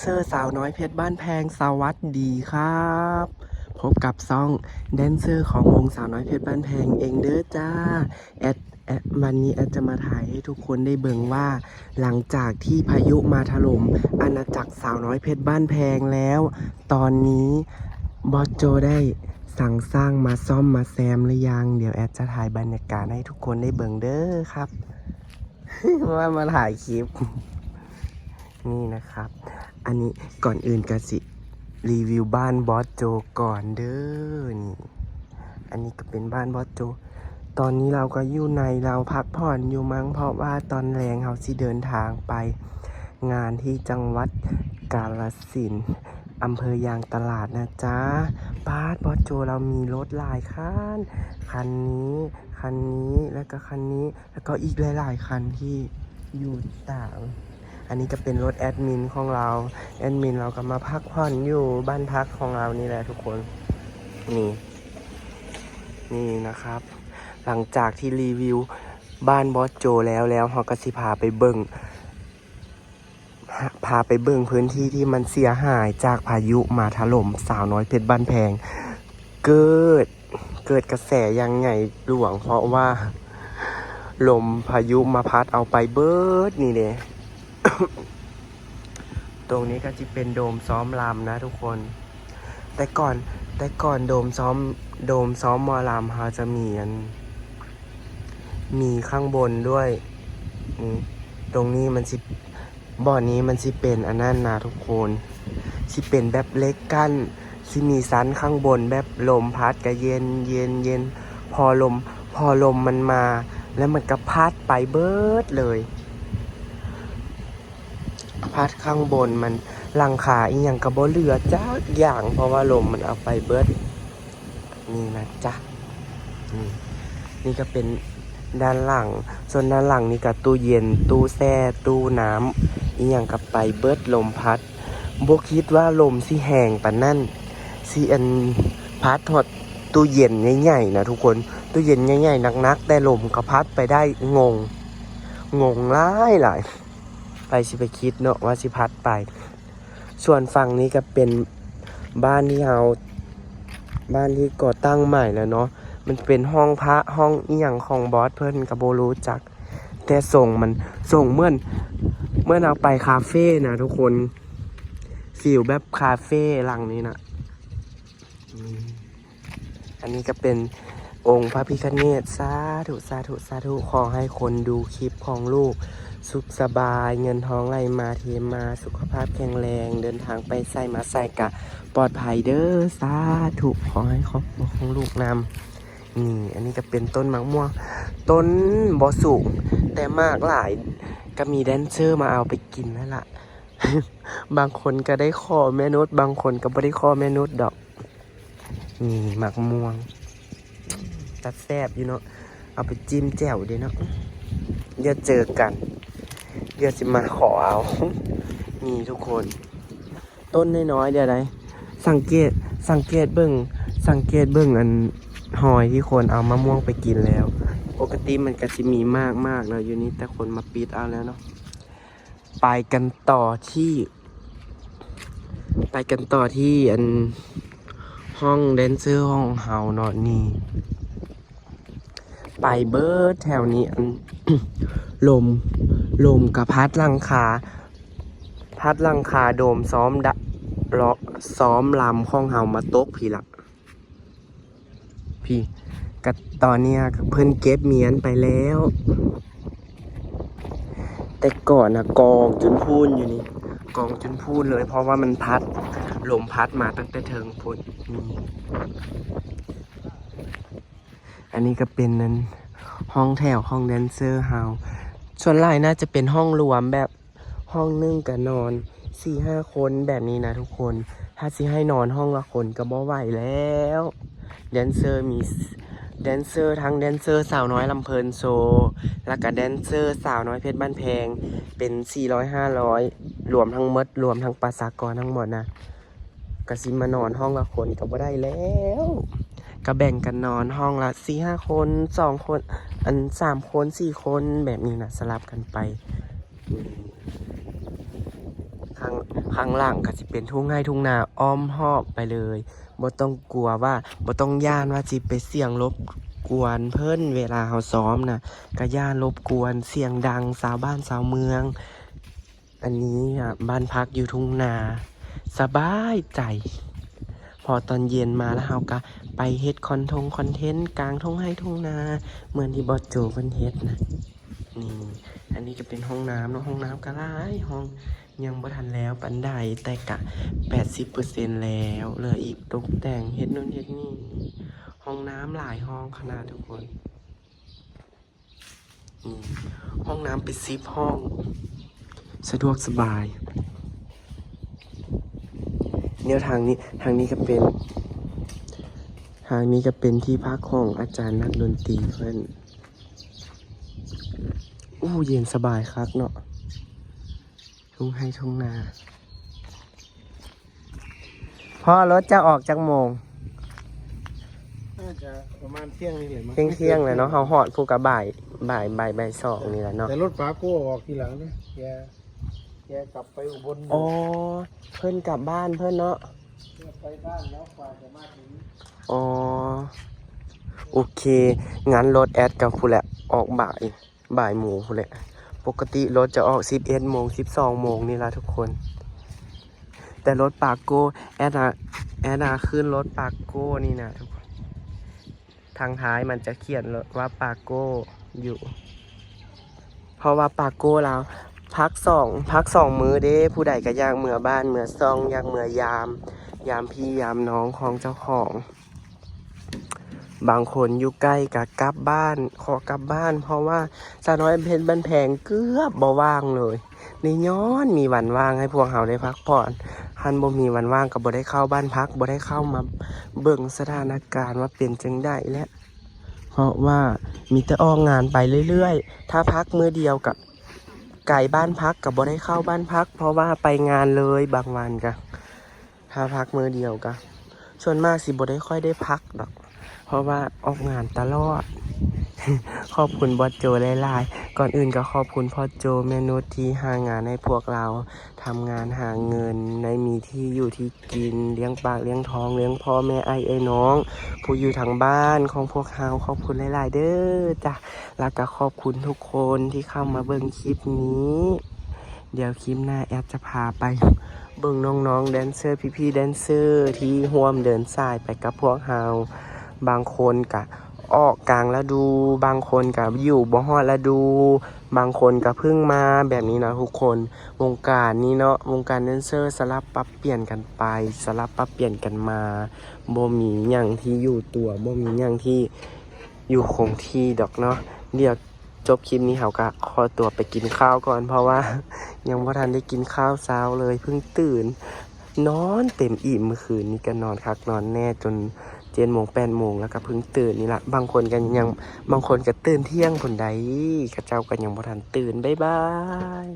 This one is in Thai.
เซอร์สาวน้อยเพชรบ้านแพงสวัสดีครับพบกับซ่องแดนเซอร์ของวงสาวน้อยเพชรบ้านแพงเองเด้อจ้าวันนี้แอดจะมาถ่ายให้ทุกคนได้เบิ่งว่าหลังจากที่พายุมาถล่มอาณาจักรสาวน้อยเพชรบ้านแพงแล้วตอนนี้บอสโจได้สั่งสร้างมาซ่อมมาแซมหรือยังเดี๋ยวแอดจะถ่ายบรรยากาศให้ทุกคนได้เบิ่งเด้อครับ ว่ามาถ่ายคลิปนี่นะครับอันนี้ก่อนอื่นก็สิรีวิวบ้านบอสโจก่อนเด้อนี่อันนี้ก็เป็นบ้านบอสโจตอนนี้เราก็อยู่ในเราพักผ่อนอยู่มั้งเพราะว่าตอนแรงเราสิเดินทางไปงานที่จังหวัดกาฬสินธุ์อำเภอยางตลาดนะจ๊ะบ้านบอสโจเรามีรถหลายคันนี้แล้วก็คันนี้แล้วก็อีกหลายๆคันที่อยู่ต่างอันนี้ก็เป็นรถแอดมินของเราแอดมินเราก็มาพักผ่อนอยู่บ้านพักของเรานี่แหละทุกคนนี่นะครับหลังจากที่รีวิวบ้านบอสโจแล้วเราก็สิพาไปเบิ่งพื้นที่ที่มันเสียหายจากพายุมาถล่มสาวน้อยเพชรบ้านแพงเกิดกระแสยังไงหลวงเพราะว่าลมพายุมาพัดเอาไปเบิดนี่เลย ตรงนี้ก็จะเป็นโดมซ้อมรำนะทุกคนแต่ก่อนโดมซ้อมหมอรำเขาจะมีข้างบนด้วยตรงนี้มันสิบ่อนี้มันสิเป็นอันนั้นนะทุกคนสิเป็นแบบเล็กกั้นสิมีซันข้างบนแบบลมพัดก็เย็นพอลมมันมาแล้วมันก็พัดไปเบิดเลยพัดข้างบนมันหลังคาอีหยังก็บ่เหลือจ้าอย่างเพราะว่าลมมันเอาไปเบิดนี่นะจ๊ะนี่ก็เป็นด้านหลังส่วนด้านหลังนี่ก็ตู้เย็นตู้แช่ตู้น้ำอีหยังก็ไปเบิดลมพัดบ่คิดว่าลมสิแห้งปานนั้นสิอันพัดหดตู้เย็นใหญ่ๆนะทุกคนตู้เย็นใหญ่ๆหนักๆแต่ลมก็พัดไปได้งงหลายไปสิไปคิดเนาะว่าสิพัดไปส่วนฝั่งนี้ก็เป็นบ้านที่ก่อตั้งใหม่แล้วเนาะมันเป็นห้องพระห้องอีหยังของบอสเพิ่นก็บ่รู้จักแต่ส่งเหมือนเอาไปคาเฟ่นะทุกคนฟีลแบบคาเฟ่หลังนี้นะอันนี้ก็เป็นองค์พระพิฆเนศสาธุขอให้คนดูคลิปของลูกสุขสบายเงินทองไหลมาเทมาสุขภาพแข็งแรงเดินทางไปใส่มาใส่กะปลอดภัยเด้อสาธุขอให้ครอบครัวของลูกนำนี่อันนี้ก็เป็นต้นมะม่วงต้นบ่สูงแต่มากหลายก็มีแดนเซอร์มาเอาไปกินนั่นแหละ บางคนก็ได้ข้อแม่นุชบางคนก็ไม่ได้ข้อแม่นุชดอกนี่มะม่วงตัดแซ่บอยู่เนาะเอาไปจิ้มแจ่วดีเนาะเดี๋ยวเจอกันเดี๋ยวจะมาขอเอา นี่ทุกคนต้นน้อยๆเดี๋ยวอะไรสังเกตเบิ่งอันหอยที่คนเอามะม่วงไปกินแล้วปกติมันก็จะมีมากแล้วอยู่นี้แต่คนมาปิดเอาแล้วเนาะไปกันต่อที่อันห้องแดนเซอร์ห้องเฮาเนาะนี่ไปเบิร์ดแถวนี้อัน ลมกับพัดหลังคาโดมซ้อมลำห้องเฮามาตกพี่ละพี่กับตอนเนี้ยเพิ่นเก็บเมียนไปแล้วแต่ก่อนนะกองจนพูนอยู่นี่กองจนพูนเลยเพราะว่ามันพัดลมพัดมาตั้งแต่เทิงพุ่นอันนี้ก็เป็นนั้นห้องแถวห้องแดนเซอร์เฮาส่วนหลายน่าจะเป็นห้องรวมแบบห้องนึงกับนอน 4-5 คนแบบนี้นะทุกคนถ้าสิให้นอนห้องละคนก็บ่ไหวแล้วแดนเซอร์มีแดนเซอร์ทั้งแดนเซอร์สาวน้อยลำเพลินโซแล้วก็แดนเซอร์สาวน้อยเพชรบ้านแพงเป็น400-500รวมทั้งประชากรทั้งหมดนะก็สิมานอนห้องละคนก็บ่ได้แล้วก็แบ่งกันนอนห้องละ 4-5 คน2 คน3 คน4 คนแบบนี้นะสลับกันไป ข้างหลังก็สิเป็นทุ่งไร่ทุ่งนาอ้อมรอบไปเลยบ่ต้องกลัวว่าบ่ต้องย่านว่าสิไปเสียงรบกวนเพิ่นเวลาเฮาซ้อมนะก็ย่านรบกวนเสียงดังชาวบ้านชาวเมืองอันนี้บ้านพักอยู่ทุ่งนาสบายใจพอตอนเย็นมาแล้วเฮาก็ไปเฮ็ดคอนเทนต์กลางทุ่งไร่ทุ่งนาเหมือนที่บอสโจเพิ่นเฮ็ดนะนี่อันนี้ก็เป็นห้องน้ำเนาะห้องน้ำก็หลายห้องยังบ่ทันแล้วปานใดแต่กะ 80% แล้วเหลืออีกตกแต่งเฮ็ดนู่นเฮ็ดนี่ห้องน้ำหลายห้องขนาดทุกคนนี่ห้องน้ำเป็น10 ห้องสะดวกสบายเนี่ยทางนี้ก็เป็นที่พักของอาจารย์นักดนตรีเพิ่นเย็นสบายคักเนาะทุ่งไร่ทุ่งนาพ่อรถจะออกจากโมงน่าจะประมาณเที่ยงนี่แหละมั้ง เที่ยงเลยเนาะเขาหอดภูกระบ่ายสองนี่แหละเนาะแต่รถป้ากู้ออกทีหลังนะแกกลับไปอุบล อ๋อเพิ่นกลับบ้านเพิ่นเนาะ ไปบ้านแล้วกว่าจะมาถึง อ๋อโอเคงั้นรถแอดกับผู้แหละออกบ่ายโมงผู้แหละปกติรถจะออก11 โมง 12 โมงนี่ละทุกคนแต่รถปากโก้แอดขึ้นรถปากโก้นี่นะทุกคนทางท้ายมันจะเขียนว่าปากโก้อยู่เพราะว่าปากโก้แล้วพักสองมื้อเด้ผู้ใดก็อยากเมื่อบ้านเมื่อซองอยากเมื่อยามพี่ยามน้องของเจ้าของบางคนอยู่ใกล้กับกลับบ้านขอกลับบ้านเพราะว่าสาวน้อยเพชรบ้านแพงเกือบบ่ว่างเลยในย้อนมีวันว่างให้พวกเราได้พักผ่อนคันบ่มีวันว่างก็บ่ได้เข้าบ้านพักบ่ได้เข้ามาเบิ่งสถานการณ์ว่าเป็นจังได๋และเพราะว่ามีแต่ออกงานไปเรื่อยๆถ้าพักมื้อเดียวกับไก่บ้านพักก็บ่ได้เข้าบ้านพักเพราะว่าไปงานเลยบางวันก็ถ้าพักมื้อเดียวก็ส่วนมากสิบ่ได้ค่อยได้พักดอกเพราะว่าออกงานตลอด ขอบคุณบอสโจหลายๆก่อนอื่นก็ขอบคุณพ่อโจแม่นุชที่หางานให้พวกเราทำงานหาเงินในมีที่อยู่ที่กินเลี้ยงปากเลี้ยงท้องเลี้ยงพ่อแม่ไอ้น้องผู้อยู่ทางบ้านของพวกเราขอบคุณหลายๆเด้อจ้ะแล้วก็ขอบคุณทุกคนที่เข้ามาเบิ่งคลิปนี้เดี๋ยวคลิปหน้าแอดจะพาไปเบิ่งน้องๆแดนเซอร์พี่ๆแดนเซอร์ที่ร่วมเดินสายไปกับพวกเราบางคนก็ออกกลางฤดูบางคนก็อยู่บ่ฮอดฤดูบางคนก็เพิ่งมาแบบนี้นะทุกคนวงการนี้เนาะวงการแดนเซอร์สลับปรับเปลี่ยนกันไปสลับปรับเปลี่ยนกันมาบ่มีหยังที่อยู่ตัวบ่มีหยังที่อยู่คงที่ดอกเนาะเดี๋ยวจบคลิปนี้เฮาก็ขอตัวไปกินข้าวก่อนเพราะว่ายังบ่ทันได้กินข้าวเช้าเลยเพิ่งตื่นนอนเต็มอิ่มเมื่อคืนนี้ก็นอนคักนอนแน่จน7 โมง 8 โมงแล้วก็เพิ่งตื่นนี่ละบางคนก็ตื่นเที่ยงผลใดกระเจ้ากันยังบ่ทันตื่นบ๊ายบาย